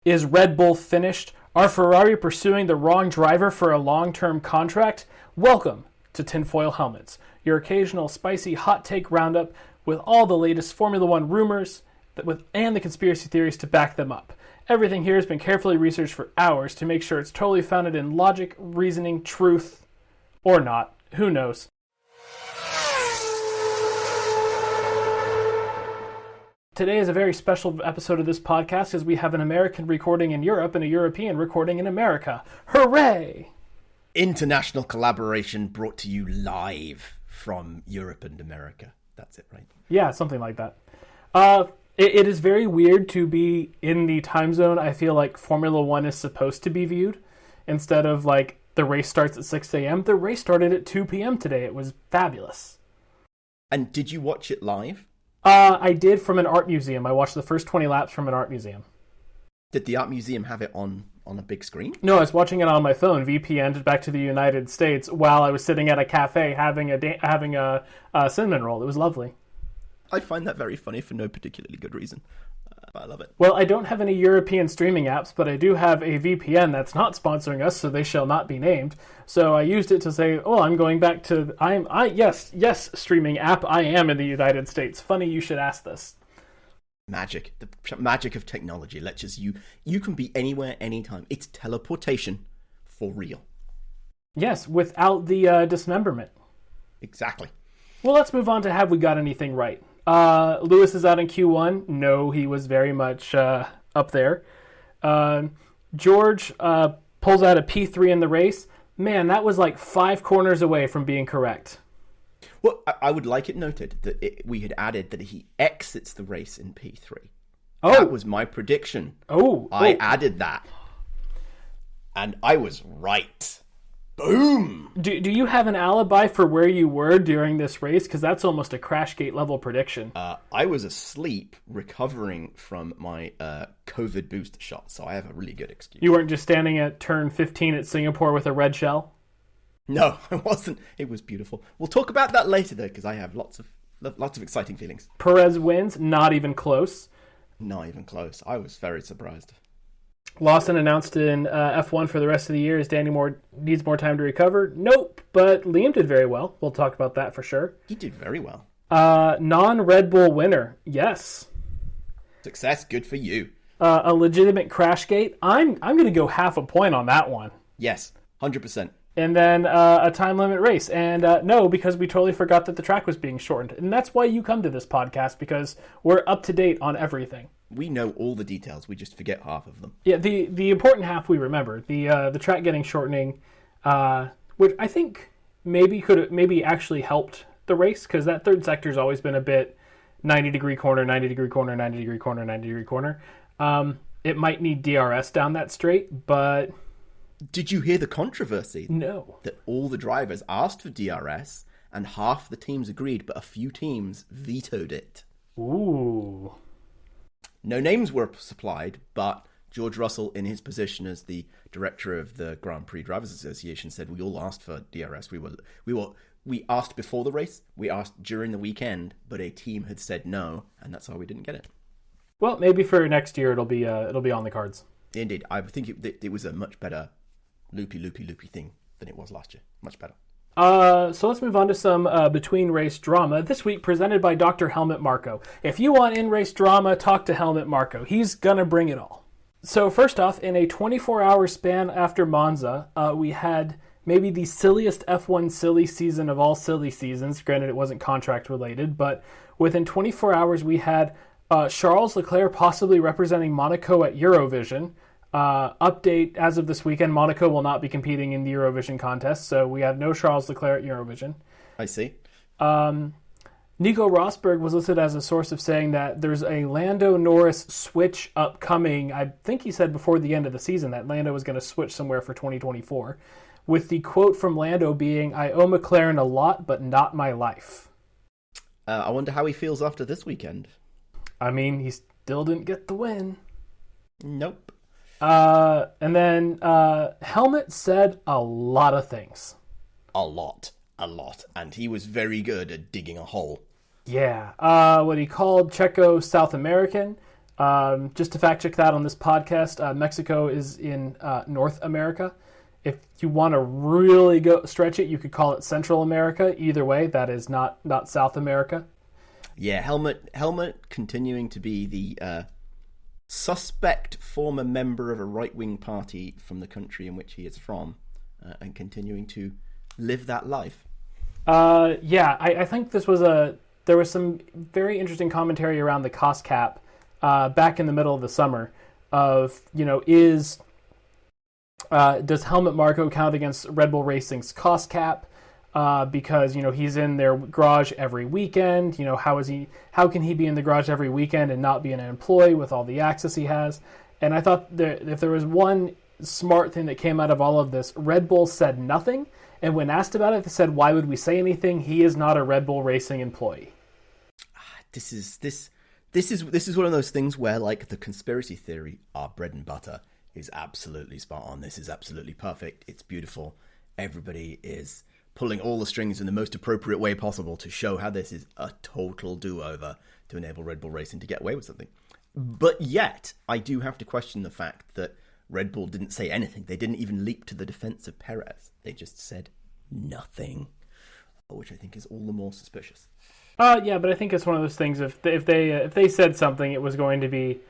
Is Red Bull finished? Are Ferrari pursuing the wrong driver for a long-term contract? Welcome to Tinfoil Helmets, your occasional spicy hot take roundup with all the latest Formula One rumors and the conspiracy theories to back them up. Everything here has been carefully researched for hours to make sure it's totally founded in logic, reasoning, truth, or not. Who knows? Today is a very special episode of this podcast as we have an American recording in Europe and a European recording in America. Hooray! International collaboration brought to you live from Europe and America. That's it, right? Yeah, something like that. It is very weird to be in the time zone I feel like Formula One is supposed to be viewed. Instead of like the race starts at 6 a.m., the race started at 2 p.m. today. It was fabulous. And did you watch it live? I did from an art museum. I watched the first 20 laps from an art museum. Did the art museum have it on a big screen? No, I was watching it on my phone, VPN'd back to the United States while I was sitting at a cafe having a cinnamon roll. It was lovely. I find that very funny for no particularly good reason. I love it. Well, I don't have any European streaming apps, but I do have a VPN that's not sponsoring us, so they shall not be named. So I used it to say, "Oh, I'm going back to yes, streaming app. I am in the United States." Funny you should ask this. Magic, the magic of technology lets you can be anywhere, anytime. It's teleportation for real. Yes, without the dismemberment. Exactly. Well, let's move on to have we got anything right. Lewis is out in Q1. No, he was very much up there. George pulls out a P3 in the race. Man, that was like 5 corners away from being correct. Well, I would like it noted that we had added that he exits the race in P3. Oh. That was my prediction. I added that. And I was right. Boom! Do you have an alibi for where you were during this race? Because that's almost a Crashgate level prediction. I was asleep recovering from my COVID booster shot, so I have a really good excuse. You weren't just standing at turn 15 at Singapore with a red shell? No, I wasn't. It was beautiful. We'll talk about that later, though, because I have lots of exciting feelings. Perez wins, not even close. Not even close. I was very surprised. Lawson announced in F1 for the rest of the year as Danny Moore needs more time to recover. Nope, but Liam did very well. We'll talk about that for sure. He did very well. Non-Red Bull winner, yes. Success, good for you. A legitimate Crashgate. I'm going to go half a point on that one. Yes, 100%. And then a time limit race. And no, because we totally forgot that the track was being shortened. And that's why you come to this podcast, because we're up to date on everything. We know all the details. We just forget half of them. Yeah, the important half we remember. The track getting shortening, which I think maybe actually helped the race, because that third sector's always been a bit 90-degree corner, 90-degree corner, 90-degree corner, 90-degree corner. It might need DRS down that straight, but... Did you hear the controversy? No. That all the drivers asked for DRS, and half the teams agreed, but a few teams vetoed it. Ooh. No names were supplied, but George Russell, in his position as the director of the Grand Prix Drivers Association, said we all asked for DRS. We asked before the race, we asked during the weekend, but a team had said no, and that's why we didn't get it. Well, maybe for next year it'll be on the cards. Indeed, I think it was a much better loopy thing than it was last year. Much better. So let's move on to some between-race drama. This week presented by Dr. Helmut Marko. If you want in-race drama, talk to Helmut Marko. He's gonna bring it all. So first off, in a 24-hour span after Monza, we had maybe the silliest F1 silly season of all silly seasons. Granted, it wasn't contract-related, but within 24 hours we had Charles Leclerc possibly representing Monaco at Eurovision. Update, as of this weekend, Monaco will not be competing in the Eurovision contest, so we have no Charles Leclerc at Eurovision. I see. Nico Rosberg was listed as a source of saying that there's a Lando Norris switch upcoming. I think he said before the end of the season that Lando was going to switch somewhere for 2024, with the quote from Lando being, "I owe McLaren a lot, but not my life." I wonder how he feels after this weekend. I mean, he still didn't get the win. Nope. And then Helmut said a lot of things. A lot. And he was very good at digging a hole. Yeah. What he called Checo South American. Just to fact check that on this podcast, Mexico is in North America. If you want to really go stretch it, you could call it Central America. Either way, that is not South America. Yeah, Helmut continuing to be the suspect former member of a right-wing party from the country in which he is from, and continuing to live that life. I think there was some very interesting commentary around the cost cap back in the middle of the summer of, does Helmut Marko count against Red Bull Racing's cost cap? Because he's in their garage every weekend. How can he be in the garage every weekend and not be an employee with all the access he has? And I thought that if there was one smart thing that came out of all of this, Red Bull said nothing. And when asked about it, they said, "Why would we say anything? He is not a Red Bull Racing employee." This is one of those things where, like, the conspiracy theory, our bread and butter, is absolutely spot on. This is absolutely perfect. It's beautiful. Everybody is pulling all the strings in the most appropriate way possible to show how this is a total do-over to enable Red Bull Racing to get away with something. But yet, I do have to question the fact that Red Bull didn't say anything. They didn't even leap to the defense of Perez. They just said nothing, which I think is all the more suspicious. Yeah, but I think it's one of those things. If they said something, it was going to be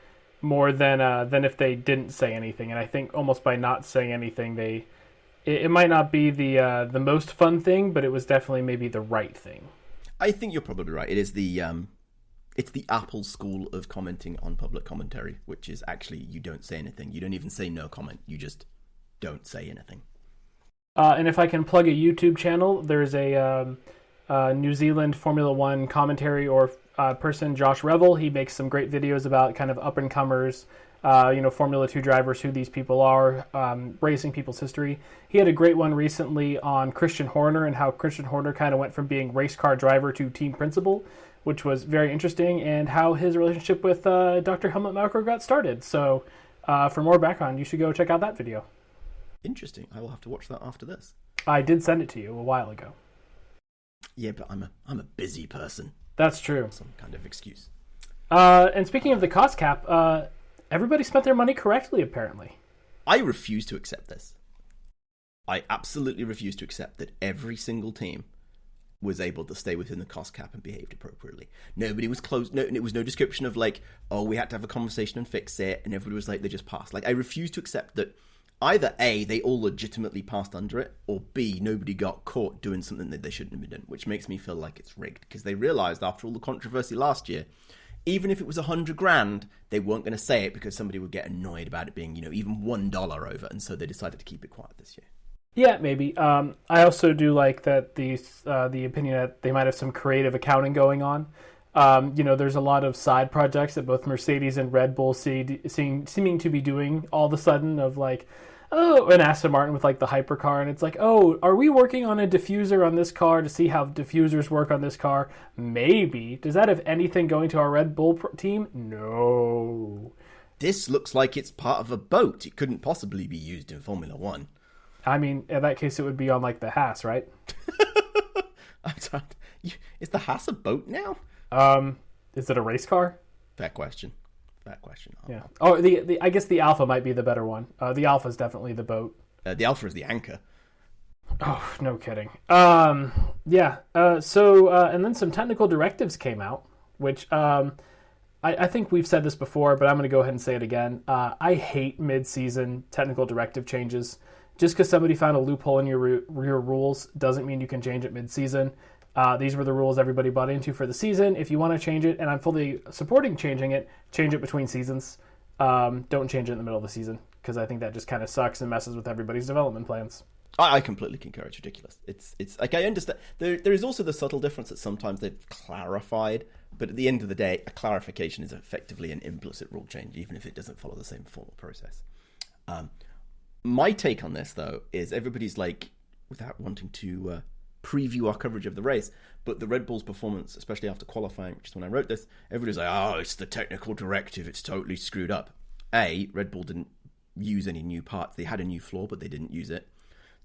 more than if they didn't say anything. And I think almost by not saying anything, it might not be the most fun thing, but it was definitely maybe the right thing. I think you're probably right. It is it's the Apple school of commenting on public commentary, which is actually you don't say anything. You don't even say no comment. You just don't say anything. And if I can plug a YouTube channel, there's a New Zealand Formula One commentary or person, Josh Revel. He makes some great videos about kind of up-and-comers, Formula 2 drivers, who these people are, racing people's history. He had a great one recently on Christian Horner and how Christian Horner kind of went from being race car driver to team principal, which was very interesting, and how his relationship with Dr. Helmut Marko got started. So for more background, you should go check out that video. Interesting. I will have to watch that after this. I did send it to you a while ago. Yeah, but I'm a busy person. That's true. Some kind of excuse. And speaking of the cost cap, everybody spent their money correctly, apparently. I refuse to accept this. I absolutely refuse to accept that every single team was able to stay within the cost cap and behaved appropriately. Nobody was close. No, it was no description of like, oh, we had to have a conversation and fix it, and everybody was like, they just passed. Like, I refuse to accept that either A, they all legitimately passed under it, or B, nobody got caught doing something that they shouldn't have been doing, which makes me feel like it's rigged, because they realised after all the controversy last year, even if it was $100,000, they weren't going to say it because somebody would get annoyed about it being, even $1 over, and so they decided to keep it quiet this year. Yeah, maybe. I also do like that the opinion that they might have some creative accounting going on. There's a lot of side projects that both Mercedes and Red Bull seeming to be doing all of a sudden of like, an Aston Martin with like the hypercar, and it's like, oh, are we working on a diffuser on this car to see how diffusers work on this car? Maybe. Does that have anything going to our Red Bull team? No. This looks like it's part of a boat. It couldn't possibly be used in Formula One. I mean, in that case, it would be on like the Haas, right? Is the Haas a boat now? Is it a race car? Fair question. Yeah. Oh, I guess the Alpha might be the better one. The Alpha is definitely the boat. The Alpha is the anchor. Oh, no kidding. Yeah. And then some technical directives came out, which I think we've said this before, but I'm going to go ahead and say it again. I hate mid-season technical directive changes. Just because somebody found a loophole in your rules doesn't mean you can change it mid-season. These were the rules everybody bought into for the season. If you want to change it, and I'm fully supporting changing it, change it between seasons. Don't change it in the middle of the season, because I think that just kind of sucks and messes with everybody's development plans. I completely concur. It's ridiculous. It's like, I understand. There is also the subtle difference that sometimes they've clarified, but at the end of the day, a clarification is effectively an implicit rule change, even if it doesn't follow the same formal process. My take on this, though, is everybody's like, without wanting to preview our coverage of the race, but the Red Bull's performance, especially after qualifying, which is when I wrote this, everybody's like, oh, it's the technical directive, it's totally screwed up. A, Red Bull didn't use any new parts. They had a new floor, but they didn't use it.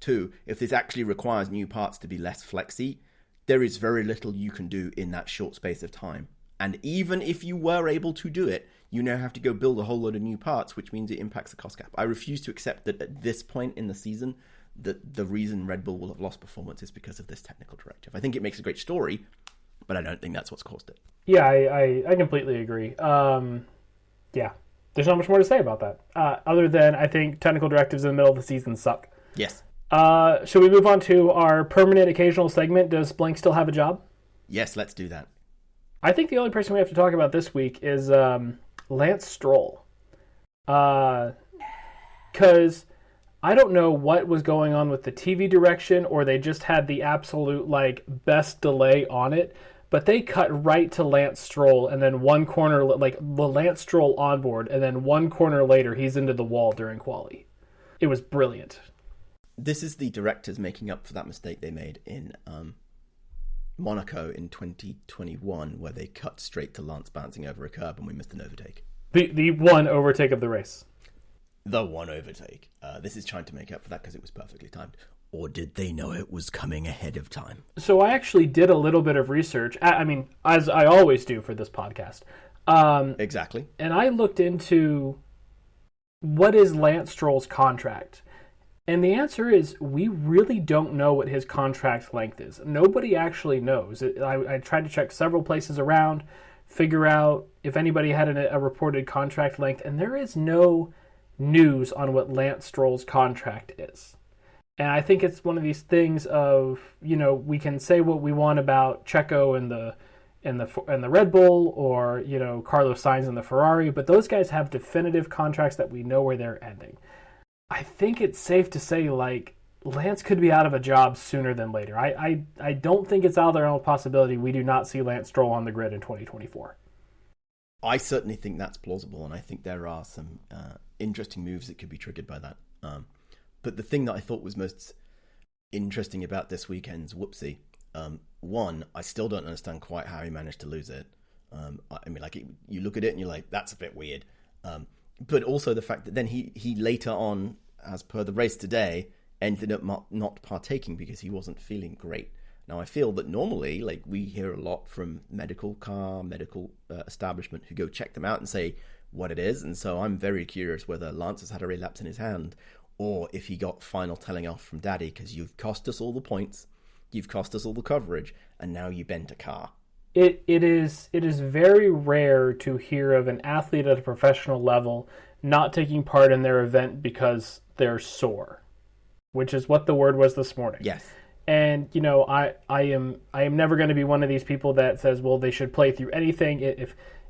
2, if this actually requires new parts to be less flexy, there is very little you can do in that short space of time. And even if you were able to do it, you now have to go build a whole load of new parts, which means it impacts the cost cap. I refuse to accept that at this point in the season, that the reason Red Bull will have lost performance is because of this technical directive. I think it makes a great story, but I don't think that's what's caused it. Yeah, I completely agree. Yeah, there's not much more to say about that, other than I think technical directives in the middle of the season suck. Yes. Should we move on to our permanent occasional segment? Does Blank still have a job? Yes, let's do that. I think the only person we have to talk about this week is Lance Stroll. Because I don't know what was going on with the TV direction, or they just had the absolute best delay on it, but they cut right to Lance Stroll, and then one corner, the Lance Stroll onboard, and then one corner later, he's into the wall during quali. It was brilliant. This is the directors making up for that mistake they made in Monaco in 2021, where they cut straight to Lance bouncing over a curb and we missed an overtake. The one overtake of the race. The one overtake. This is trying to make up for that because it was perfectly timed. Or did they know it was coming ahead of time? So I actually did a little bit of research. I mean, as I always do for this podcast. Exactly. And I looked into what is Lance Stroll's contract. And the answer is we really don't know what his contract length is. Nobody actually knows. I tried to check several places around, figure out if anybody had a reported contract length, and there is no news on what Lance Stroll's contract is. And I think it's one of these things of, we can say what we want about Checo and the Red Bull, or, Carlos Sainz and the Ferrari, but those guys have definitive contracts that we know where they're ending. I think it's safe to say, Lance could be out of a job sooner than later. I don't think it's out of the realm of possibility we do not see Lance Stroll on the grid in 2024. I certainly think that's plausible, and I think there are some interesting moves that could be triggered by that. But the thing that I thought was most interesting about this weekend's whoopsie, one, I still don't understand quite how he managed to lose it. You look at it and you're like, that's a bit weird. But also the fact that then he later on, as per the race today, ended up not partaking because he wasn't feeling great. Now, I feel that normally, we hear a lot from medical establishment who go check them out and say what it is. And so I'm very curious whether Lance has had a relapse in his hand, or if he got final telling off from Daddy, because you've cost us all the points, you've cost us all the coverage, and now you bent a car. It is very rare to hear of an athlete at a professional level not taking part in their event because they're sore, which is what the word was this morning. Yes. And I am never going to be one of these people that says, well, they should play through anything.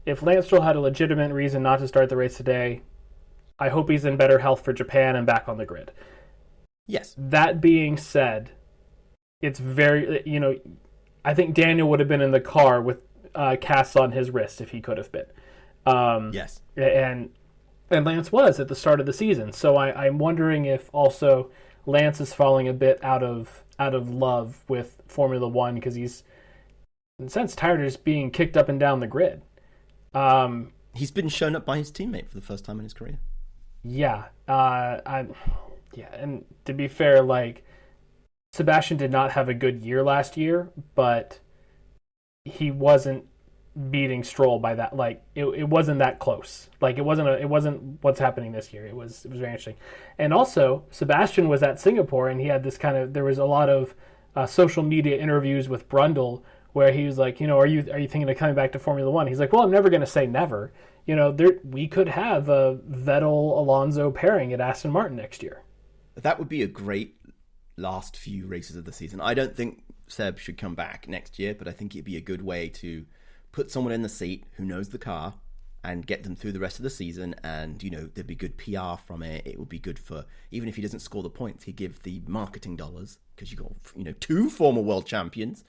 If Lance Stroll had a legitimate reason not to start the race today, I hope he's in better health for Japan and back on the grid. Yes. That being said, it's very, I think Daniel would have been in the car with casts on his wrist if he could have been. Yes. And Lance was at the start of the season. So I'm wondering if also Lance is falling a bit out of love with Formula One because he's, in a sense, tired of just being kicked up and down the grid. He's been shown up by his teammate for the first time in his career. Yeah. And to be fair, Sebastian did not have a good year last year, but he wasn't beating Stroll by that. It wasn't that close. It wasn't what's happening this year. It was very interesting. And also, Sebastian was at Singapore, and he had this there was a lot of social media interviews with Brundle where he was like, are you thinking of coming back to Formula One? He's like, well, I'm never going to say never. We could have a Vettel-Alonso pairing at Aston Martin next year. That would be a great last few races of the season. I don't think Seb should come back next year, but I think it'd be a good way to put someone in the seat who knows the car and get them through the rest of the season. And, there'd be good PR from it. It would be good for, even if he doesn't score the points, he'd give the marketing dollars because you got, 2 former world champions.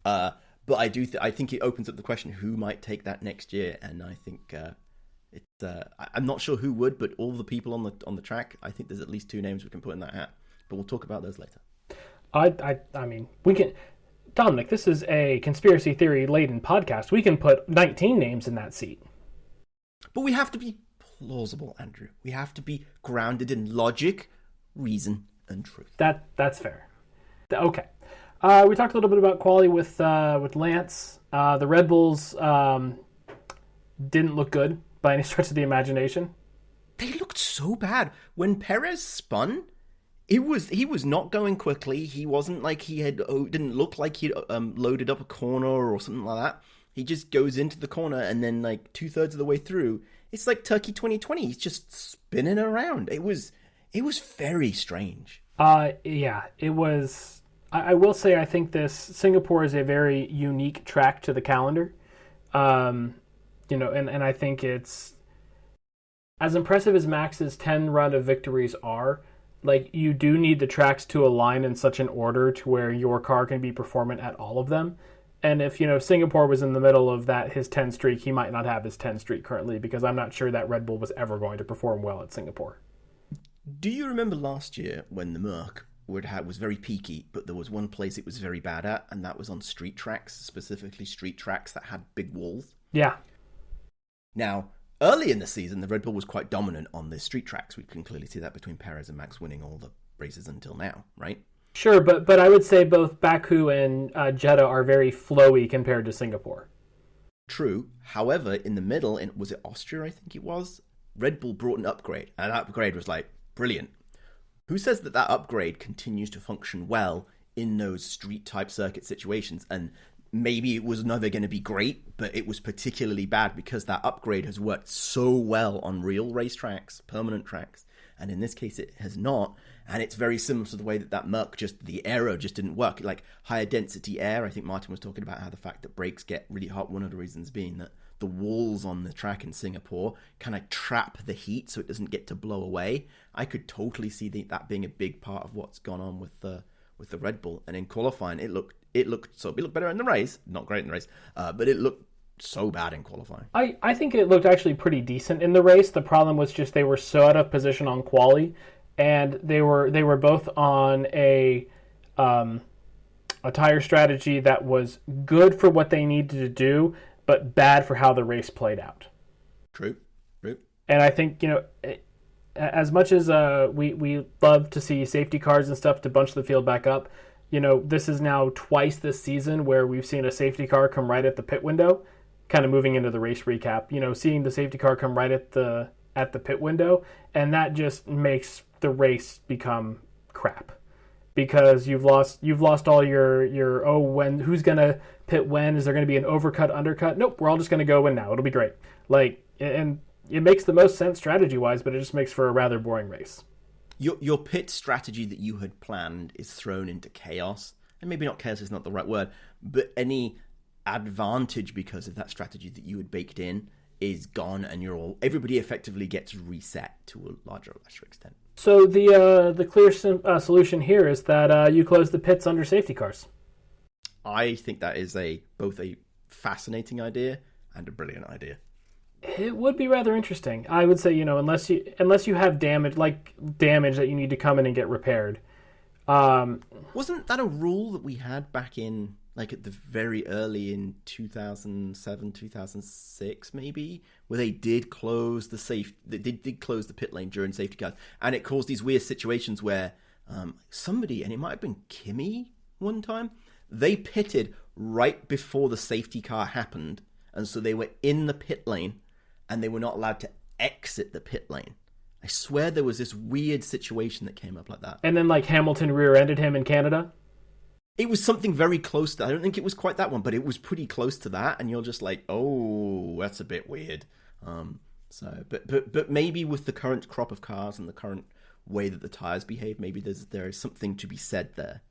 But I think it opens up the question who might take that next year. And I think I'm not sure who would, but all the people on the track, I think there's at least 2 names we can put in that hat. But we'll talk about those later. I mean, we can... Dominic, this is a conspiracy theory-laden podcast. We can put 19 names in that seat. But we have to be plausible, Andrew. We have to be grounded in logic, reason, and truth. That's fair. Okay. We talked a little bit about quality with Lance. The Red Bulls didn't look good by any stretch of the imagination. They looked so bad when Perez spun. He was not going quickly. He wasn't like didn't look like he'd loaded up a corner or something like that. He just goes into the corner and then like 2/3 of the way through, it's like Turkey 2020. He's just spinning around. It was very strange. Yeah, it was. I will say I think this Singapore is a very unique track to the calendar. And I think it's as impressive as Max's 10 run of victories are. Like, you do need the tracks to align in such an order to where your car can be performant at all of them. And if, Singapore was in the middle of his 10 streak, he might not have his 10 streak currently, because I'm not sure that Red Bull was ever going to perform well at Singapore. Do you remember last year when the Merc was very peaky, but there was one place it was very bad at, and that was on street tracks, specifically street tracks that had big walls? Yeah. Now, early in the season, the Red Bull was quite dominant on the street tracks. We can clearly see that between Perez and Max winning all the races until now, right? Sure, but I would say both Baku and Jeddah are very flowy compared to Singapore. True. However, in the middle, was it Austria, I think it was? Red Bull brought an upgrade, and that upgrade was like, brilliant. Who says that upgrade continues to function well in those street-type circuit situations? And maybe it was never going to be great, but it was particularly bad because that upgrade has worked so well on real racetracks, permanent tracks. And in this case, it has not. And it's very similar to the way that Merc the aero just didn't work. Like higher density air, I think Martin was talking about how the fact that brakes get really hot, one of the reasons being that the walls on the track in Singapore kind of trap the heat so it doesn't get to blow away. I could totally see that being a big part of what's gone on with the Red Bull. And in qualifying, it looked better in the race, not great in the race, but it looked so bad in qualifying. I think it looked actually pretty decent in the race. The problem was just they were so out of position on quali, and they were both on a tire strategy that was good for what they needed to do, but bad for how the race played out. True. And I think, as much as we love to see safety cars and stuff to bunch the field back up, this is now twice this season where we've seen a safety car come right at the pit window, kind of moving into the race recap. Seeing the safety car come right at the pit window, and that just makes the race become crap. Because you've lost all your who's gonna pit when? Is there gonna be an overcut, undercut? Nope, we're all just gonna go in now. It'll be great. And it makes the most sense strategy wise, but it just makes for a rather boring race. Your pit strategy that you had planned is thrown into chaos, and maybe not chaos is not the right word, but any advantage because of that strategy that you had baked in is gone, and everybody effectively gets reset to a larger or lesser extent. So the clear solution here is that you close the pits under safety cars. I think that is both a fascinating idea and a brilliant idea. It would be rather interesting. I would say, unless you have damage that you need to come in and get repaired. Wasn't that a rule that we had back in at the very early in 2007, 2006 maybe, where they did close they did close the pit lane during safety cars, and it caused these weird situations where somebody, and it might have been Kimi one time, they pitted right before the safety car happened, and so they were in the pit lane and they were not allowed to exit the pit lane. I swear there was this weird situation that came up like that. And then Hamilton rear-ended him in Canada? It was something very close to, I don't think it was quite that one, but it was pretty close to that, and you're just like, oh, that's a bit weird. But maybe with the current crop of cars and the current way that the tires behave, maybe there is something to be said there.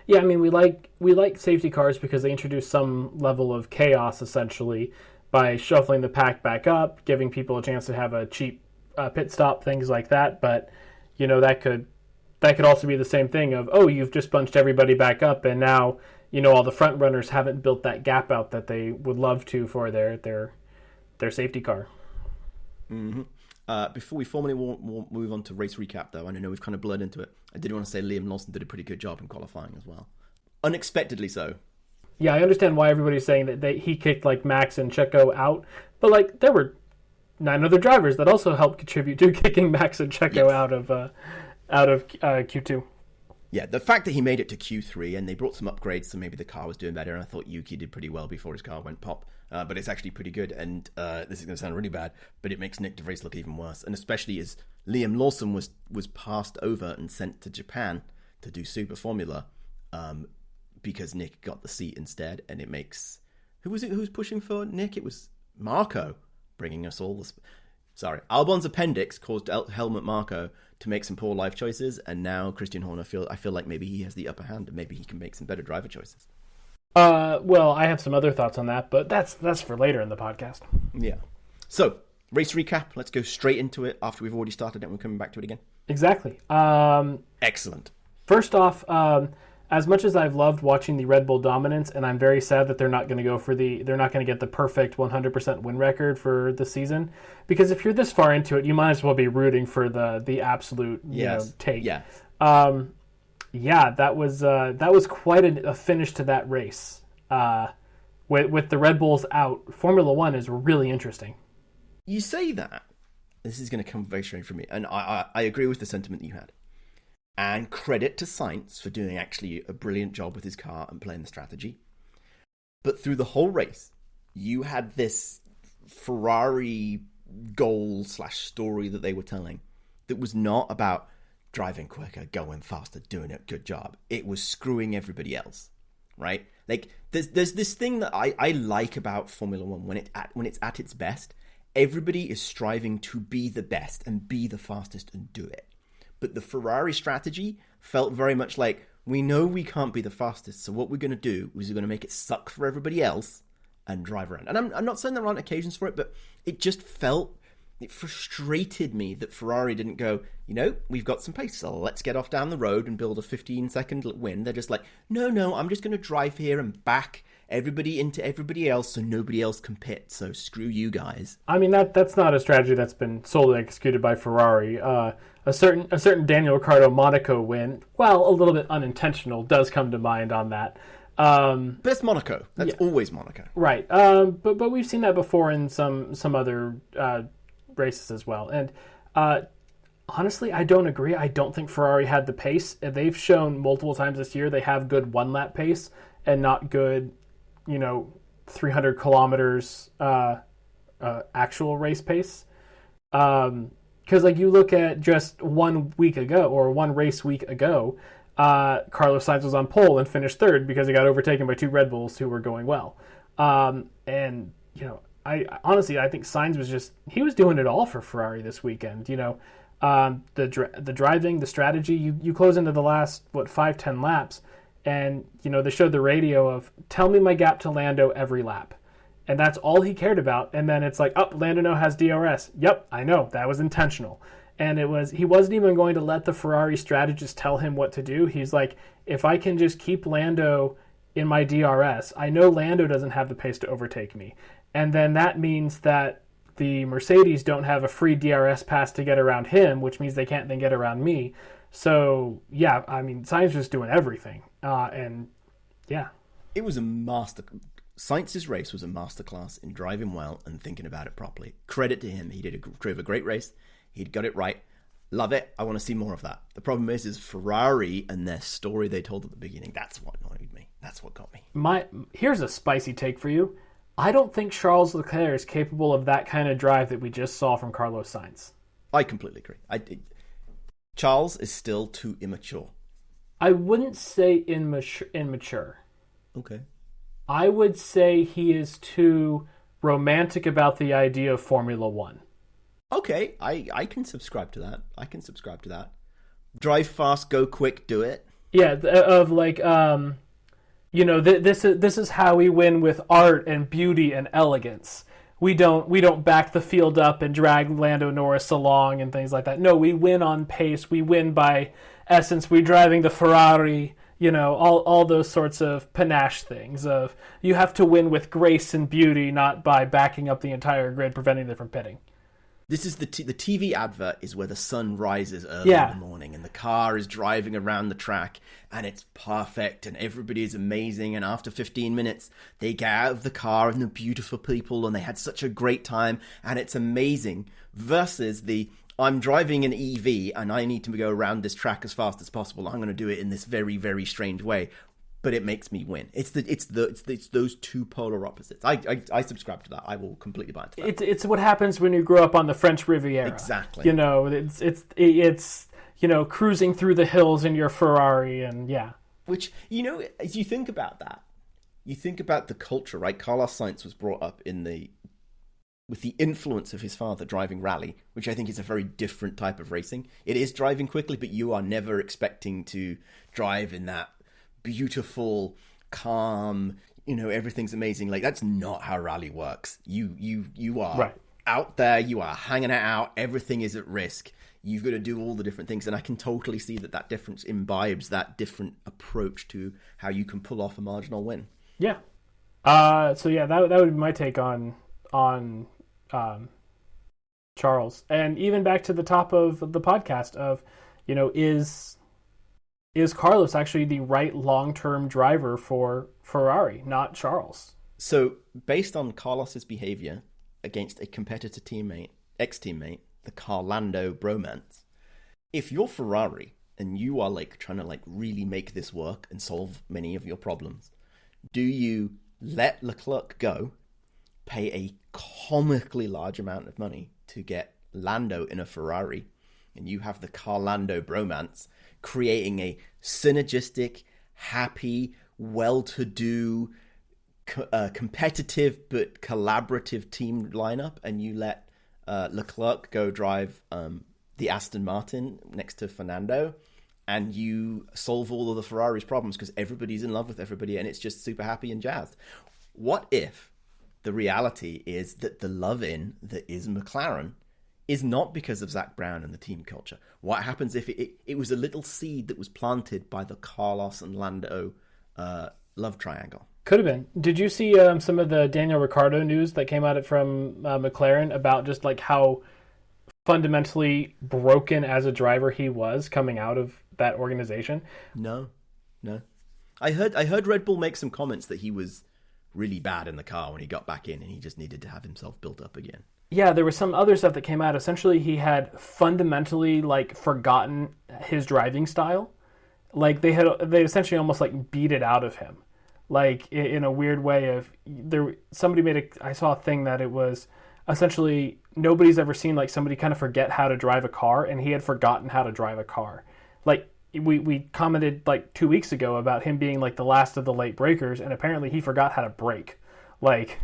Yeah, I mean, we like safety cars because they introduce some level of chaos, essentially, by shuffling the pack back up, giving people a chance to have a cheap pit stop, things like that. But, that could also be the same thing of, you've just bunched everybody back up, and now, all the front runners haven't built that gap out that they would love to for their safety car. Mm-hmm. Before we formally move on to race recap, though, and I know we've kind of blurred into it, I did want to say Liam Lawson did a pretty good job in qualifying as well. Unexpectedly so. Yeah, I understand why everybody's saying that he kicked Max and Checo out, but there were 9 other drivers that also helped contribute to kicking Max and Checo out of Q2. Yeah, the fact that he made it to Q3 and they brought some upgrades, so maybe the car was doing better. And I thought Yuki did pretty well before his car went pop, but it's actually pretty good. And this is going to sound really bad, but it makes Nick DeVries look even worse. And especially as Liam Lawson was passed over and sent to Japan to do Super Formula, because Nick got the seat instead, and it makes who was pushing for Nick? It was Marco bringing us all. Sorry, Albon's appendix caused Helmut Marko to make some poor life choices, and now Christian Horner I feel like maybe he has the upper hand, and maybe he can make some better driver choices. Well, I have some other thoughts on that, but that's for later in the podcast. Yeah. So, race recap. Let's go straight into it after we've already started it and we're coming back to it again. Exactly. Excellent. First off, as much as I've loved watching the Red Bull dominance, and I'm very sad that they're not going to get the perfect 100% win record for the season, because if you're this far into it, you might as well be rooting for the absolute take. Yeah. That was quite a finish to that race. With the Red Bulls out, Formula One is really interesting. You say that. This is going to come very strange from me, and I agree with the sentiment that you had. And credit to Sainz for doing actually a brilliant job with his car and playing the strategy. But through the whole race, you had this Ferrari goal/story that they were telling that was not about driving quicker, going faster, doing a good job. It was screwing everybody else, right? Like there's this thing that I like about Formula One when it's at its best. Everybody is striving to be the best and be the fastest and do it. But the Ferrari strategy felt very much like, we know we can't be the fastest, so what we're going to do is we're going to make it suck for everybody else and drive around. And I'm not saying there aren't occasions for it, but it frustrated me that Ferrari didn't go, we've got some pace, so let's get off down the road and build a 15-second win. They're just like, no, I'm just going to drive here and back everybody into everybody else so nobody else can pit, so screw you guys. I mean, that's not a strategy that's been solely executed by Ferrari. A certain Daniel Ricciardo Monaco win, while a little bit unintentional, does come to mind on that. But it's Monaco. That's always Monaco. Right. But we've seen that before in some other races as well. And honestly, I don't agree. I don't think Ferrari had the pace. They've shown multiple times this year they have good one-lap pace and not good, 300 kilometers actual race pace. Because you look at just 1 week ago, or one race week ago, Carlos Sainz was on pole and finished third because he got overtaken by two Red Bulls who were going well. I honestly think Sainz he was doing it all for Ferrari this weekend. The driving, the strategy. You close into the last 5-10 laps, and they showed the radio of, tell me my gap to Lando every lap. And that's all he cared about. And then it's like, Lando now has DRS. Yep, I know. That was intentional. And he wasn't even going to let the Ferrari strategist tell him what to do. He's like, if I can just keep Lando in my DRS, I know Lando doesn't have the pace to overtake me. And then that means that the Mercedes don't have a free DRS pass to get around him, which means they can't then get around me. So, yeah, I mean, Sainz was doing everything. It was a Sainz's race was a masterclass in driving well and thinking about it properly. Credit to him. He drove a great race. He'd got it right. Love it. I want to see more of that. The problem is Ferrari and their story they told at the beginning. That's what annoyed me. That's what got me. Here's a spicy take for you. I don't think Charles Leclerc is capable of that kind of drive that we just saw from Carlos Sainz. I completely agree. Charles is still too immature. I wouldn't say immature. Okay. I would say he is too romantic about the idea of Formula One. Okay, I can subscribe to that. Drive fast, go quick, do it. Yeah, this is how we win with art and beauty and elegance. We don't back the field up and drag Lando Norris along and things like that. No, we win on pace. We win by essence. We're driving the Ferrari. All those sorts of panache things of you have to win with grace and beauty, not by backing up the entire grid, preventing them from pitting. This is the TV advert is where the sun rises early in the morning and the car is driving around the track and it's perfect and everybody is amazing, and after 15 minutes they get out of the car and they're beautiful people and they had such a great time and it's amazing, versus the I'm driving an EV and I need to go around this track as fast as possible. I'm going to do it in this very, very strange way, but it makes me win. It's those two polar opposites. I subscribe to that. I will completely buy into that. It's what happens when you grow up on the French Riviera. Exactly. You know, it's you know, cruising through the hills in your Ferrari, and yeah. Which, you know, as you think about that, you think about the culture, right? Carlos Sainz was brought up with the influence of his father driving rally, which I think is a very different type of racing. It is driving quickly, but you are never expecting to drive in that beautiful, calm, you know, everything's amazing. Like, that's not how rally works. You are right out there, you are hanging it out, everything is at risk. You've got to do all the different things, and I can totally see that difference imbibes that different approach to how you can pull off a marginal win. Yeah. So yeah, that would be my take on Charles. And even back to the top of the podcast of, you know, is Carlos actually the right long-term driver for Ferrari, not Charles? So based on Carlos's behavior against a competitor ex-teammate, the Carlando bromance, if you're Ferrari and you are like trying to like really make this work and solve many of your problems, do you let Leclerc go, pay a comically large amount of money to get Lando in a Ferrari, and you have the Carlando bromance creating a synergistic, happy, well-to-do, competitive but collaborative team lineup, and you let Leclerc go drive the Aston Martin next to Fernando, and you solve all of the Ferrari's problems because everybody's in love with everybody and it's just super happy and jazzed. What if the reality is that the love-in that is McLaren is not because of Zach Brown and the team culture? What happens if it was a little seed that was planted by the Carlos and Lando love triangle? Could have been. Did you see some of the Daniel Ricciardo news that came out from McLaren about just like how fundamentally broken as a driver he was coming out of that organization? No. I heard Red Bull make some comments that he was really bad in the car when he got back in and he just needed to have himself built up again. Yeah, there was some other stuff that came out. Essentially, he had fundamentally like forgotten his driving style. Like they essentially almost like beat it out of him. Like in a weird way of I saw a thing that it was essentially nobody's ever seen like somebody kind of forget how to drive a car, and he had forgotten how to drive a car. Like we commented like 2 weeks ago about him being like the last of the late breakers, and apparently he forgot how to brake. Like,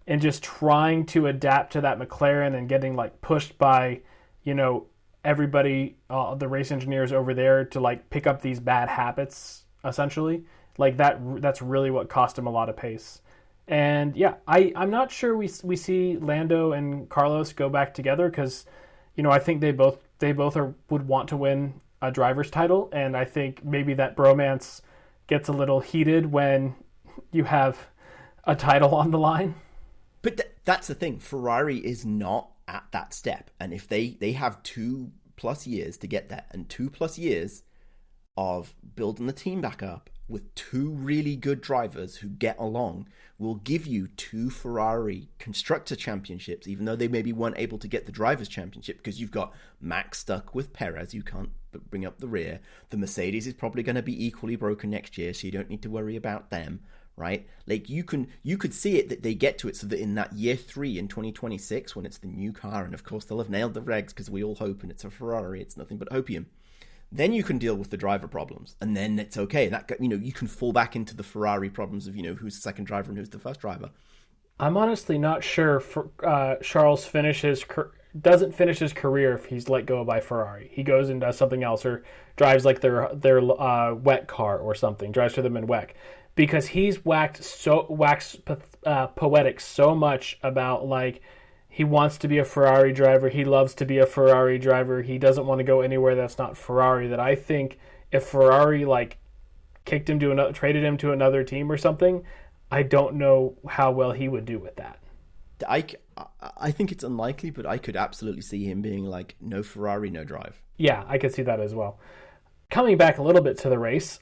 and just trying to adapt to that McLaren and getting like pushed by, you know, everybody, the race engineers over there to like pick up these bad habits essentially. Like that's really what cost him a lot of pace. And yeah, I'm not sure we see Lando and Carlos go back together because, you know, I think they both would want to win a driver's title, and I think maybe that bromance gets a little heated when you have a title on the line. But that's the thing. Ferrari is not at that step, and if they have 2+ years to get there, and 2+ years of building the team back up with 2 really good drivers who get along, will give you 2 Ferrari Constructor Championships, even though they maybe weren't able to get the Drivers' Championship because you've got Max stuck with Perez, you can't bring up the rear. The Mercedes is probably going to be equally broken next year, so you don't need to worry about them, right? Like you could see it that they get to it so that in that year 3 in 2026, when it's the new car, and of course they'll have nailed the regs because we all hope, and it's a Ferrari, it's nothing but opium. Then you can deal with the driver problems, and then it's okay. That, you know, you can fall back into the Ferrari problems of, you know, who's the second driver and who's the first driver. I'm honestly not sure Charles doesn't finish his career if he's let go by Ferrari. He goes and does something else or drives like their wet car or something, drives for them in WEC, because he's waxed poetic so much about like, he wants to be a Ferrari driver. He loves to be a Ferrari driver. He doesn't want to go anywhere that's not Ferrari. That I think if Ferrari like traded him to another team or something, I don't know how well he would do with that. I think it's unlikely, but I could absolutely see him being like, no Ferrari, no drive. Yeah, I could see that as well. Coming back a little bit to the race,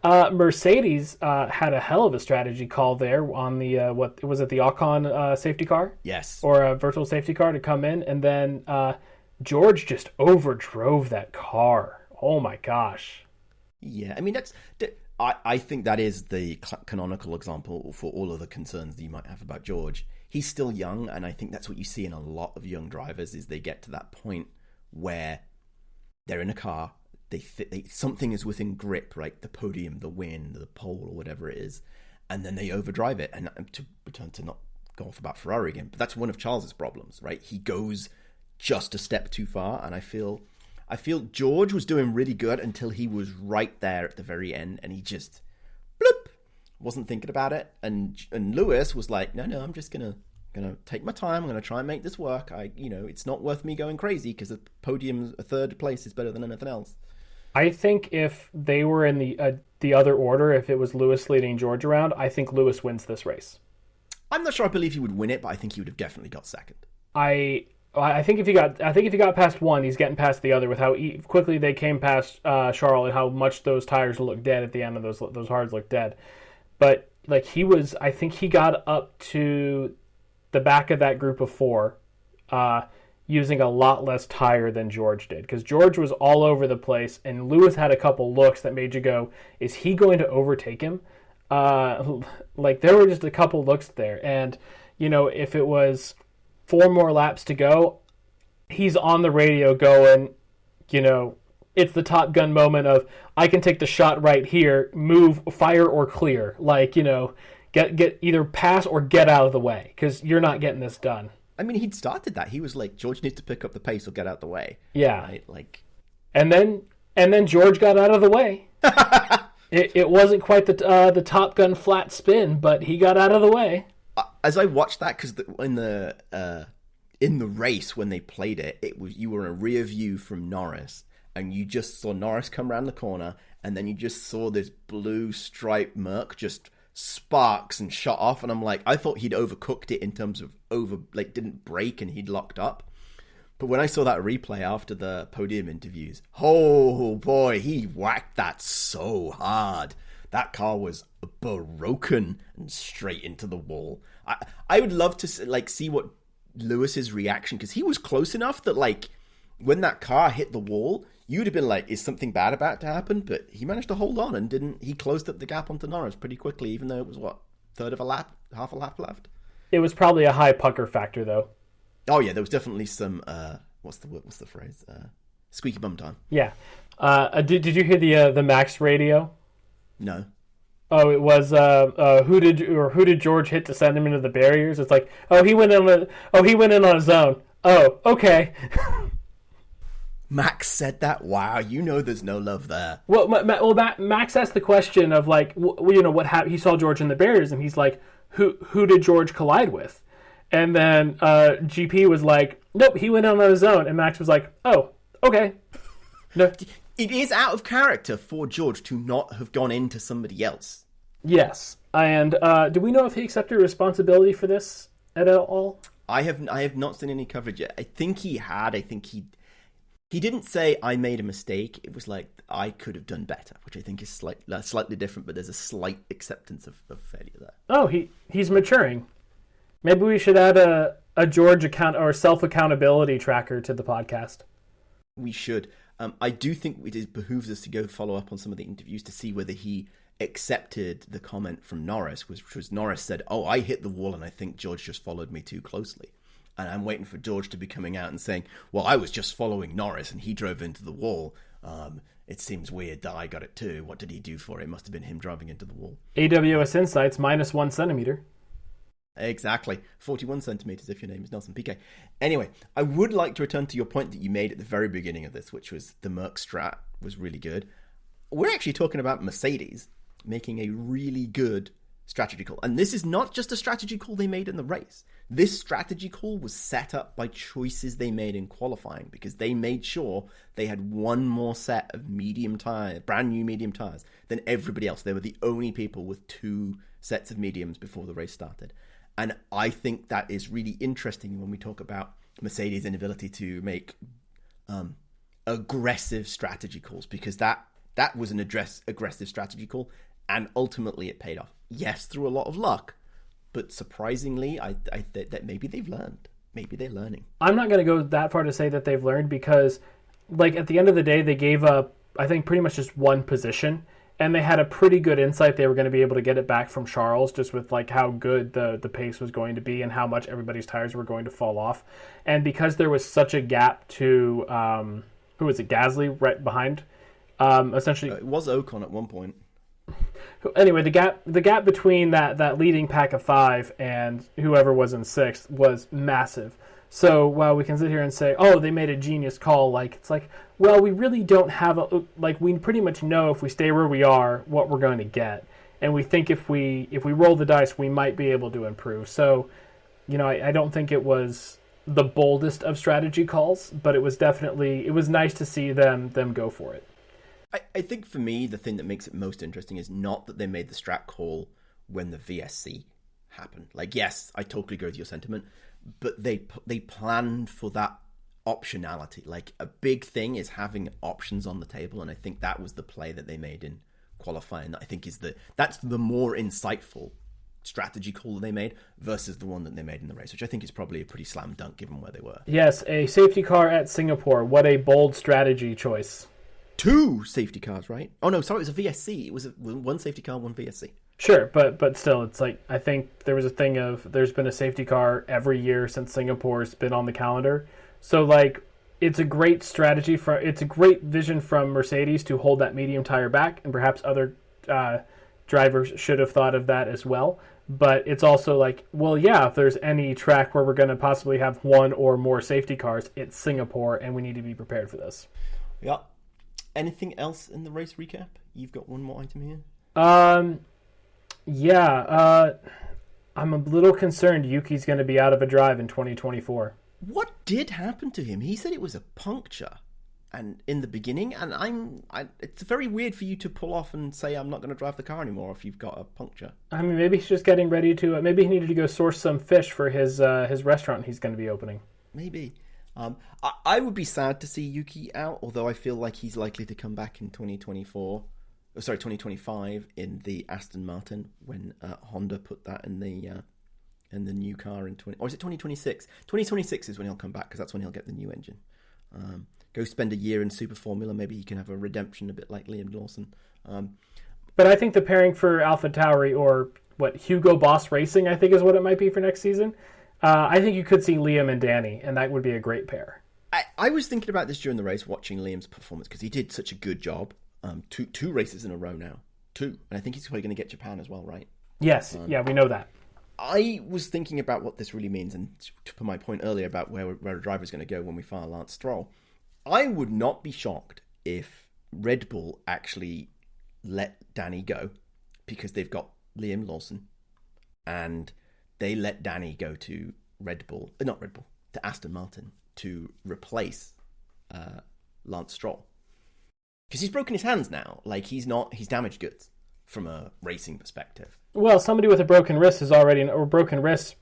Mercedes had a hell of a strategy call there on the what was it, the Ocon safety car? Yes. Or a virtual safety car to come in, and then George just overdrove that car. Oh my gosh. Yeah, I mean I think that is the canonical example for all of the concerns that you might have about George. He's still young, and I think that's what you see in a lot of young drivers is they get to that point where they're in a car, something is within grip, right? The podium, the win, the pole, or whatever it is, and then they overdrive it. And to return to not go off about Ferrari again, but that's one of Charles's problems, right? He goes just a step too far, and I feel George was doing really good until he was right there at the very end, and he just bloop, wasn't thinking about it. And Lewis was like, no, I'm just gonna take my time. I'm gonna try and make this work. It's not worth me going crazy because a podium, a third place is better than anything else. I think if they were in the other order, if it was Lewis leading George around, I think Lewis wins this race. I'm not sure I believe he would win it, but I think he would have definitely got second. I think if he got past one, he's getting past the other with how quickly they came past Charles and how much those tires looked dead at the end of those hards looked dead. But like I think he got up to the back of that group of four using a lot less tire than George did, because George was all over the place, and Lewis had a couple looks that made you go, is he going to overtake him? Like there were just a couple looks there, and if it was 4 more laps to go, he's on the radio going, it's the Top Gun moment of, I can take the shot right here, move, fire or clear. Like, get either pass or get out of the way, because you're not getting this done. I mean, he'd started that. He was like, George needs to pick up the pace or get out of the way. Yeah. Right? Like, and then George got out of the way. It wasn't quite the Top Gun flat spin, but he got out of the way. As I watched that, because in the race when they played it, you were in a rear view from Norris, and you just saw Norris come around the corner, and then you just saw this blue striped Merc just sparks and shot off, and I'm like, I thought he'd overcooked it in terms of didn't break and he'd locked up. But when I saw that replay after the podium interviews, oh boy, he whacked that so hard. That car was broken and straight into the wall. I would love to see what Lewis's reaction, because he was close enough that when that car hit the wall, you'd have been like, is something bad about to happen? But he managed to hold on and he closed up the gap onto Norris pretty quickly, even though it was third of a lap, half a lap left. It was probably a high pucker factor though. Oh yeah, there was definitely some what's the phrase? Squeaky bum time. Yeah. Did you hear the Max radio? No. Oh, it was who did George hit to send him into the barriers? It's like, he went in on his own. Oh, okay. Max said that. Wow, there's no love there. Well, Max asked the question of what happened. He saw George in the barriers, and he's like, who did George collide with? And then GP was like, nope, he went in on his own, and Max was like, oh, okay. No. It is out of character for George to not have gone into somebody else. Yes. And do we know if he accepted responsibility for this at all? I have not seen any coverage yet. I think he had. I think he didn't say, I made a mistake. It was like, I could have done better, which I think is slightly different, but there's a slight acceptance of failure there. Oh, he's maturing. Maybe we should add a George account or self-accountability tracker to the podcast. We should. I do think it behooves us to go follow up on some of the interviews to see whether he accepted the comment from Norris, which was Norris said, oh, I hit the wall and I think George just followed me too closely. And I'm waiting for George to be coming out and saying, well, I was just following Norris and he drove into the wall. It seems weird that I got it too. What did he do for it? It must have been him driving into the wall. AWS Insights, -1 centimeter. Exactly. 41 centimeters if your name is Nelson Piquet. Anyway, I would like to return to your point that you made at the very beginning of this, which was the Merc Strat was really good. We're actually talking about Mercedes making a really good strategy call. And this is not just a strategy call they made in the race. This strategy call was set up by choices they made in qualifying, because they made sure they had one more set of medium tires, brand new medium tires, than everybody else. They were the only people with 2 sets of mediums before the race started. And I think that is really interesting when we talk about Mercedes' inability to make aggressive strategy calls, because that that was an aggressive strategy call, and ultimately it paid off. Yes, through a lot of luck, but surprisingly, I that maybe they've learned. Maybe they're learning. I'm not going to go that far to say that they've learned because, like, at the end of the day, they gave up, I think, pretty much just one position, and they had a pretty good insight they were going to be able to get it back from Charles, just with, like, how good the pace was going to be and how much everybody's tires were going to fall off. And because there was such a gap to, who was it, Gasly right behind, essentially... It was Ocon at one point. Anyway, the gap between that leading pack of 5 and whoever was in 6th was massive. So while we can sit here and say, oh, they made a genius call, like, it's like, well, we really don't have we pretty much know if we stay where we are what we're going to get, and we think if we roll the dice we might be able to improve. So, I don't think it was the boldest of strategy calls, but it was nice to see them go for it. I think for me, the thing that makes it most interesting is not that they made the strat call when the VSC happened. Like, yes, I totally agree with your sentiment, but they planned for that optionality. Like, a big thing is having options on the table, and I think that was the play that they made in qualifying. That I think that's the more insightful strategy call that they made versus the one that they made in the race, which I think is probably a pretty slam dunk given where they were. Yes, a safety car at Singapore. What a bold strategy choice. 2 safety cars, right? Oh no, sorry, it was a VSC. It was one safety car, one VSC. Sure, but still, it's like, I think there was a thing of there's been a safety car every year since Singapore's been on the calendar. So, like, it's a great strategy it's a great vision from Mercedes to hold that medium tire back, and perhaps other drivers should have thought of that as well. But it's also like, well, yeah, if there's any track where we're going to possibly have one or more safety cars, it's Singapore, and we need to be prepared for this. Yeah. Anything else in the race recap? You've got one more item here. Yeah. I'm a little concerned Yuki's going to be out of a drive in 2024. What did happen to him? He said it was a puncture, and in the beginning, and it's very weird for you to pull off and say I'm not going to drive the car anymore if you've got a puncture. I mean, maybe he's just getting ready to. Maybe he needed to go source some fish for his restaurant he's going to be opening. Maybe. I would be sad to see Yuki out, although I feel like he's likely to come back in 2025 in the Aston Martin when Honda put that in the new car in or is it 2026? 2026 is when he'll come back because that's when he'll get the new engine. Go spend a year in Super Formula. Maybe he can have a redemption a bit like Liam Lawson. But I think the pairing for AlphaTauri or Hugo Boss Racing, I think is what it might be for next season. I think you could see Liam and Danny, and that would be a great pair. I was thinking about this during the race, watching Liam's performance, because he did such a good job. Two races in a row now. 2. And I think he's probably going to get Japan as well, right? Yes. Yeah, we know that. I was thinking about what this really means, and to put my point earlier about where a driver's going to go when we fire Lance Stroll, I would not be shocked if Red Bull actually let Danny go because they've got Liam Lawson, and they let Danny go to to Aston Martin to replace Lance Stroll. Because he's broken his hands now. Like, he's damaged goods from a racing perspective. Well, somebody with a broken wrist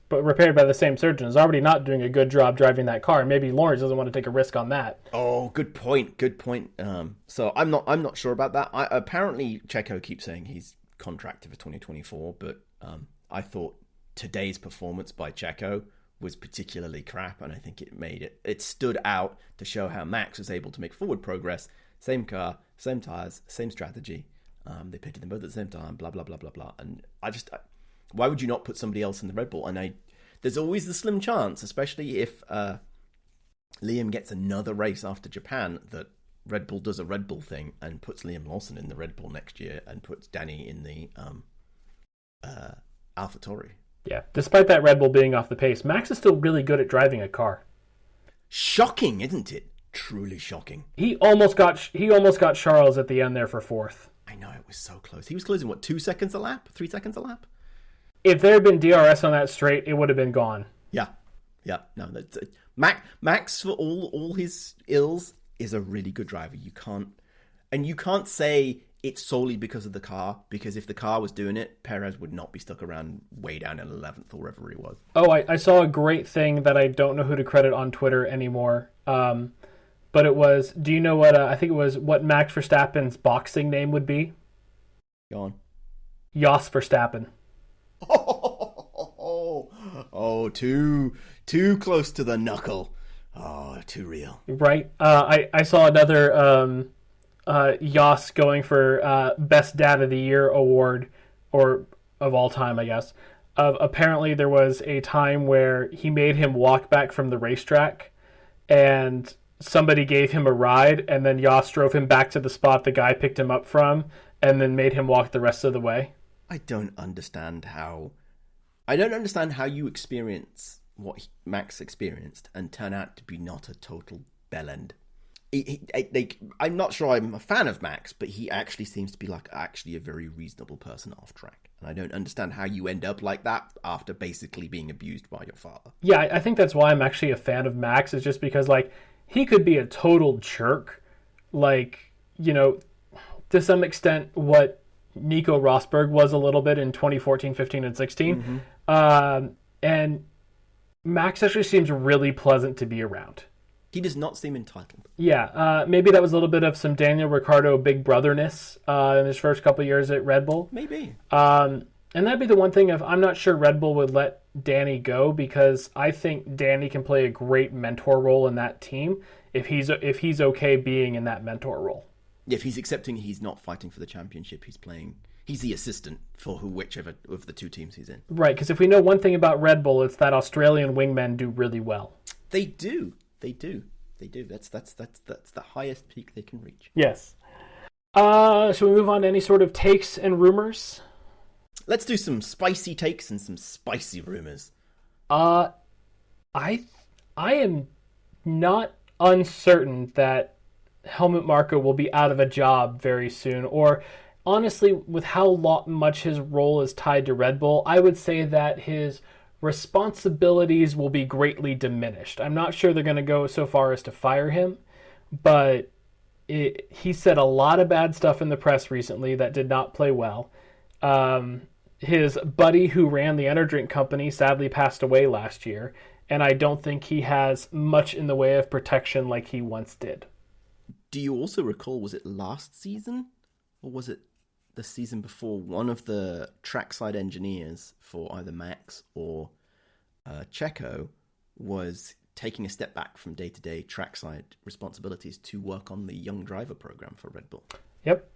but repaired by the same surgeon is already not doing a good job driving that car. Maybe Lawrence doesn't want to take a risk on that. Oh, good point. So I'm not sure about that. Apparently Checo keeps saying he's contracted for 2024, but I thought today's performance by Checo was particularly crap, and I think it stood out to show how Max was able to make forward progress. Same car, same tires, same strategy. They pitted them both at the same time, blah, blah, blah, blah, blah. And why would you not put somebody else in the Red Bull? And there's always the slim chance, especially if Liam gets another race after Japan, that Red Bull does a Red Bull thing and puts Liam Lawson in the Red Bull next year and puts Danny in the AlphaTauri. Yeah, despite that Red Bull being off the pace, Max is still really good at driving a car. Shocking, isn't it? Truly shocking. He almost got Charles at the end there for 4th. I know, it was so close. He was closing, 2 seconds a lap? 3 seconds a lap? If there had been DRS on that straight, it would have been gone. Yeah. No, that's Max, for all his ills, is a really good driver. You can't say it's solely because of the car, because if the car was doing it, Perez would not be stuck around way down in 11th or wherever he was. Oh, I saw a great thing that I don't know who to credit on Twitter anymore. but it was. Do you know what? I think it was what Max Verstappen's boxing name would be. Go on. Jos Verstappen. Oh, too close to the knuckle. Oh, too real. Right. I saw another Jos going for Best Dad of the Year award, or of all time, I guess. Apparently, there was a time where he made him walk back from the racetrack, and somebody gave him a ride, and then Jos drove him back to the spot the guy picked him up from, and then made him walk the rest of the way. I don't understand how you experience what Max experienced and turn out to be not a total bellend. I'm not sure I'm a fan of Max, but he actually seems to be actually a very reasonable person off track. And I don't understand how you end up like that after basically being abused by your father. Yeah, I think that's why I'm actually a fan of Max, is just because, he could be a total jerk. To some extent, what Nico Rosberg was a little bit in 2014, 15, and 16. Mm-hmm. And Max actually seems really pleasant to be around. He does not seem entitled. Yeah, maybe that was a little bit of some Daniel Ricciardo big brotherness in his first couple of years at Red Bull. Maybe. And that'd be the one thing I'm not sure Red Bull would let Danny go, because I think Danny can play a great mentor role in that team if he's okay being in that mentor role. If he's accepting he's not fighting for the championship, he's the assistant for whichever of the two teams he's in. Right, because if we know one thing about Red Bull, it's that Australian wingmen do really well. They do. That's the highest peak they can reach. Yes. Shall we move on to any sort of takes and rumors? Let's do some spicy takes and some spicy rumors. I am not uncertain that Helmut Marko will be out of a job very soon, or honestly, with how much his role is tied to Red Bull, I would say that his responsibilities will be greatly diminished. I'm not sure they're going to go so far as to fire him, but he said a lot of bad stuff in the press recently that did not play well. His buddy who ran the Enerdrink company sadly passed away last year, and I don't think he has much in the way of protection like he once did. Do you also recall, was it last season, or was it the season before, one of the trackside engineers for either Max or Checo was taking a step back from day-to-day trackside responsibilities to work on the young driver program for Red Bull? Yep.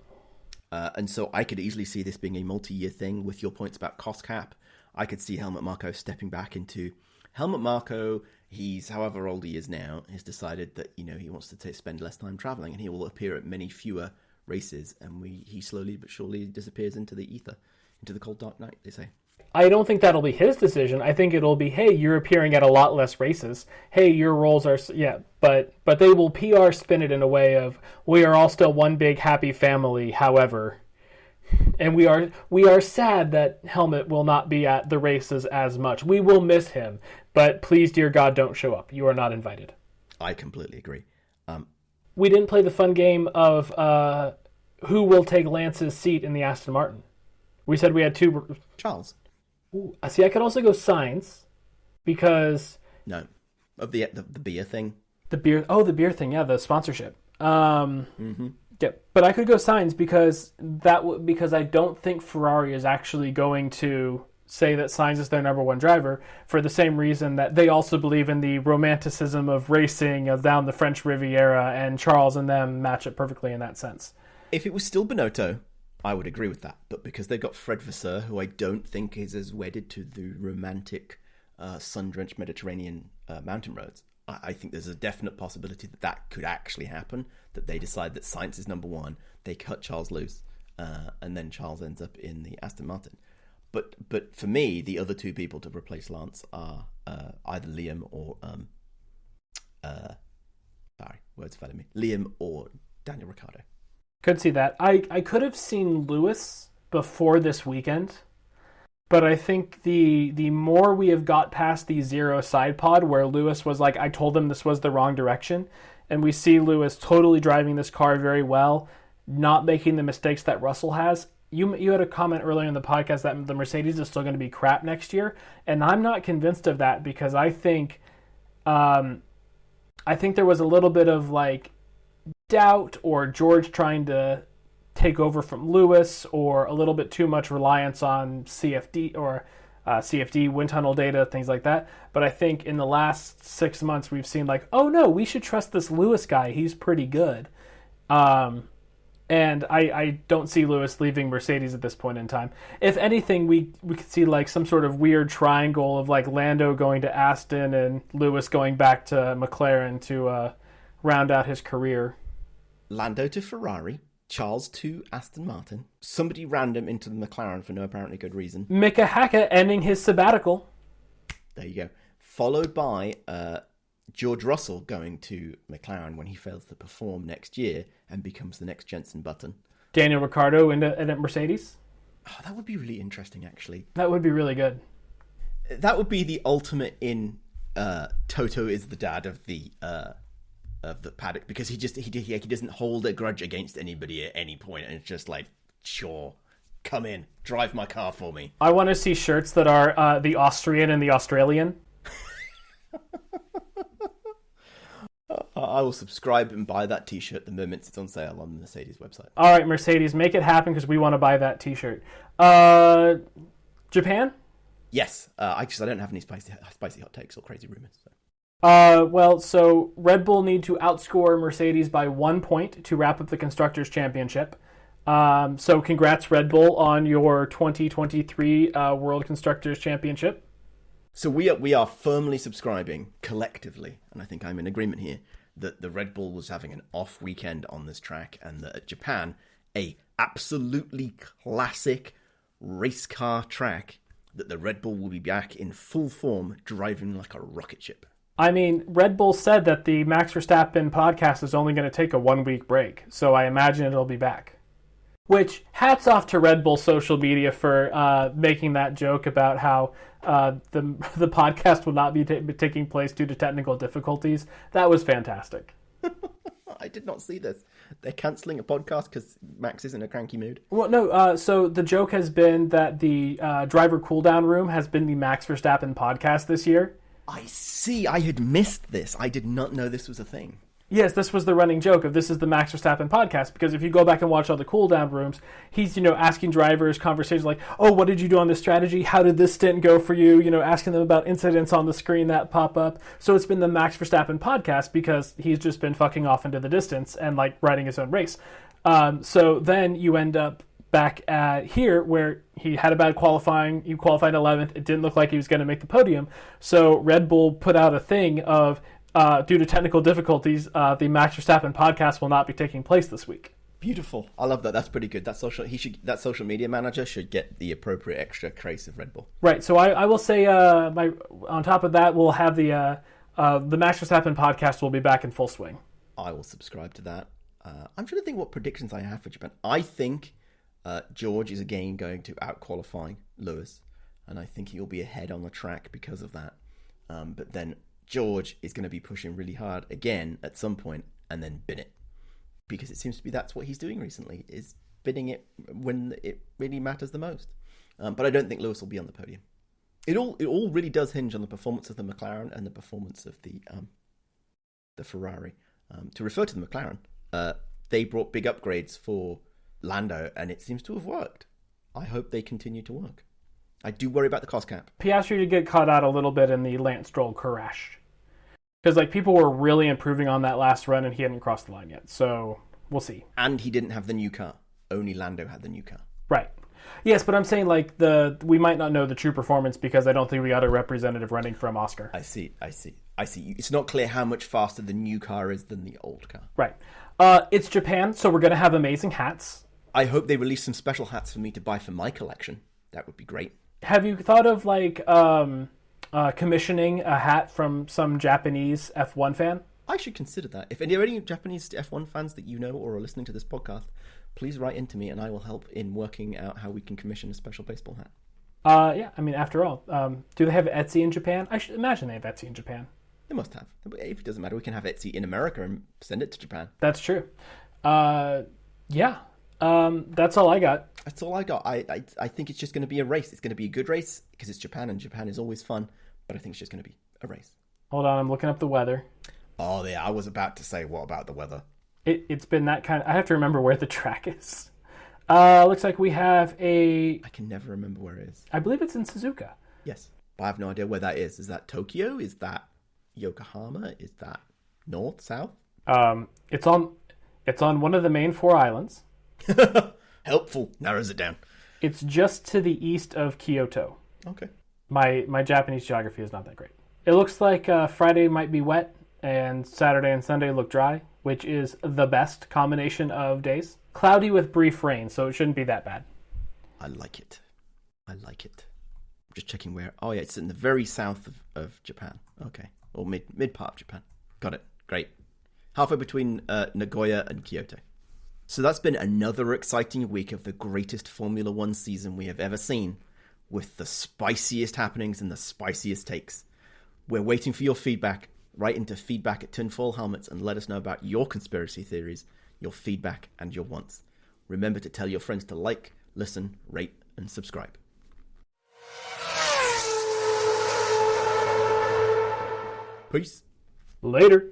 And so I could easily see this being a multi-year thing. With your points about cost cap, I could see Helmut Marko stepping back into... Helmut Marko, he's however old he is now, has decided that he wants to spend less time traveling, and he will appear at many fewer races, and he slowly but surely disappears into the ether, into the cold dark night, they say. I don't think that'll be his decision. I think it'll be, hey, you're appearing at a lot less races. Hey, your roles are... Yeah, but they will PR spin it in a way of, we are all still one big happy family, however. And we are sad that Helmut will not be at the races as much. We will miss him, but please, dear God, don't show up. You are not invited. I completely agree. We didn't play the fun game of who will take Lance's seat in the Aston Martin. We said we had two... Charles. Ooh, see, I could also go Sainz, because... No, of the beer thing. The beer thing, yeah, the sponsorship. Mm-hmm. Yeah, but I could go Sainz because I don't think Ferrari is actually going to say that Sainz is their number one driver, for the same reason that they also believe in the romanticism of racing down the French Riviera, and Charles and them match it perfectly in that sense. If it was still Binotto, I would agree with that. But because they've got Fred Vasseur, who I don't think is as wedded to the romantic sun-drenched Mediterranean mountain roads, I think there's a definite possibility that could actually happen, that they decide that Sainz is number one, they cut Charles loose, and then Charles ends up in the Aston Martin. But for me, the other two people to replace Lance are either Liam or... words fell in me. Liam or Daniel Ricciardo. Could see that. I could have seen Lewis before this weekend, but I think the more we have got past the zero side pod, where Lewis was like, I told them this was the wrong direction, and we see Lewis totally driving this car very well, not making the mistakes that Russell has. You had a comment earlier in the podcast that the Mercedes is still going to be crap next year, and I'm not convinced of that, because I think I think there was a little bit of like doubt or George trying to take over from Lewis, or a little bit too much reliance on CFD or CFD, wind tunnel data, things like that. But I think in the last 6 months, we've seen like, oh no, we should trust this Lewis guy. He's pretty good. And I don't see Lewis leaving Mercedes at this point in time. If anything, we could see like some sort of weird triangle of like Lando going to Aston and Lewis going back to McLaren to round out his career. Lando to Ferrari, Charles to Aston Martin, somebody random into the McLaren for no apparently good reason. Mika Hakkinen ending his sabbatical. There you go. Followed by George Russell going to McLaren when he fails to perform next year and becomes the next Jenson Button. Daniel Ricciardo into Mercedes. Oh, that would be really interesting, actually. That would be really good. That would be the ultimate in Toto is the dad of the paddock, because he doesn't hold a grudge against anybody at any point, and it's just like, sure, come in, drive my car for me. I want to see shirts that are the Austrian and the Australian. I will subscribe and buy that t-shirt the moment it's on sale on the Mercedes website. All right, Mercedes, make it happen because we want to buy that t-shirt. Japan? Yes. I don't have any spicy hot takes or crazy rumors. So. So Red Bull need to outscore Mercedes by 1 point to wrap up the Constructors' Championship. So congrats, Red Bull, on your 2023 World Constructors' Championship. So we are firmly subscribing collectively, and I think I'm in agreement here, that the Red Bull was having an off weekend on this track, and that at Japan, a absolutely classic race car track, that the Red Bull will be back in full form, driving like a rocket ship. I mean, Red Bull said that the Max Verstappen podcast is only going to take a 1 week break, so I imagine it'll be back. Which, hats off to Red Bull social media for making that joke about how the podcast will not be taking place due to technical difficulties. That was fantastic. I did not see this. They're cancelling a podcast because Max is in a cranky mood. Well, no. So the joke has been that the driver cooldown room has been the Max Verstappen podcast this year. I see. I had missed this. I did not know this was a thing. Yes, this was the running joke of this is the Max Verstappen podcast, because if you go back and watch all the cooldown rooms, he's, asking drivers conversations like, oh, what did you do on this strategy? How did this stint go for you? Asking them about incidents on the screen that pop up. So it's been the Max Verstappen podcast because he's just been fucking off into the distance and like riding his own race. So then you end up back at here where he had a bad qualifying. He qualified 11th. It didn't look like he was going to make the podium. So Red Bull put out a thing of, due to technical difficulties, the Max Verstappen podcast will not be taking place this week. Beautiful. I love that. That's pretty good. That social media manager should get the appropriate extra craze of Red Bull. Right. So I will say, on top of that, we'll have the Max Verstappen podcast will be back in full swing. I will subscribe to that. I'm trying to think what predictions I have for Japan. I think George is again going to out-qualify Lewis, and I think he'll be ahead on the track because of that. But then George is going to be pushing really hard again at some point and then bin it, because it seems to be that's what he's doing recently, is bidding it when it really matters the most. But I don't think Lewis will be on the podium. It all really does hinge on the performance of the McLaren and the performance of the Ferrari. To refer to the McLaren, they brought big upgrades for Lando, and it seems to have worked. I hope they continue to work. I do worry about the cost cap. Piastri did get caught out a little bit in the Lance Stroll crash, because people were really improving on that last run, and he hadn't crossed the line yet. So we'll see. And he didn't have the new car. Only Lando had the new car. Right. Yes, but I'm saying we might not know the true performance because I don't think we got a representative running from Oscar. I see. It's not clear how much faster the new car is than the old car. Right. It's Japan, so we're going to have amazing hats. I hope they release some special hats for me to buy for my collection. That would be great. Have you thought of commissioning a hat from some Japanese F1 fan? I should consider that. If there are any Japanese F1 fans that you know or are listening to this podcast, please write into me and I will help in working out how we can commission a special baseball hat. Yeah, I mean, after all, do they have Etsy in Japan? I should imagine they have Etsy in Japan. They must have. If it doesn't matter, we can have Etsy in America and send it to Japan. That's true. Yeah. That's all I got. That's all I got. I think it's just going to be a race. It's going to be a good race because it's Japan and Japan is always fun. But I think it's just going to be a race. Hold on, I'm looking up the weather. Oh, yeah, I was about to say, what about the weather? It's been that kind of... I have to remember where the track is. Looks like we have I can never remember where it is. I believe it's in Suzuka. Yes, but I have no idea where that is. Is that Tokyo? Is that Yokohama? Is that north, south? It's on one of the main 4 islands. Helpful. Narrows it down. It's just to the east of Kyoto. Okay. My Japanese geography is not that great. It looks like Friday might be wet, and Saturday and Sunday look dry, which is the best combination of days. Cloudy with brief rain, so it shouldn't be that bad. I like it. I'm just checking where. Oh, yeah, it's in the very south of Japan. Okay. Or mid part of Japan. Got it. Great. Halfway between Nagoya and Kyoto. So that's been another exciting week of the greatest Formula One season we have ever seen, with the spiciest happenings and the spiciest takes. We're waiting for your feedback. Write into feedback@tinfoilhelmets and let us know about your conspiracy theories, your feedback, and your wants. Remember to tell your friends to like, listen, rate, and subscribe. Peace. Later.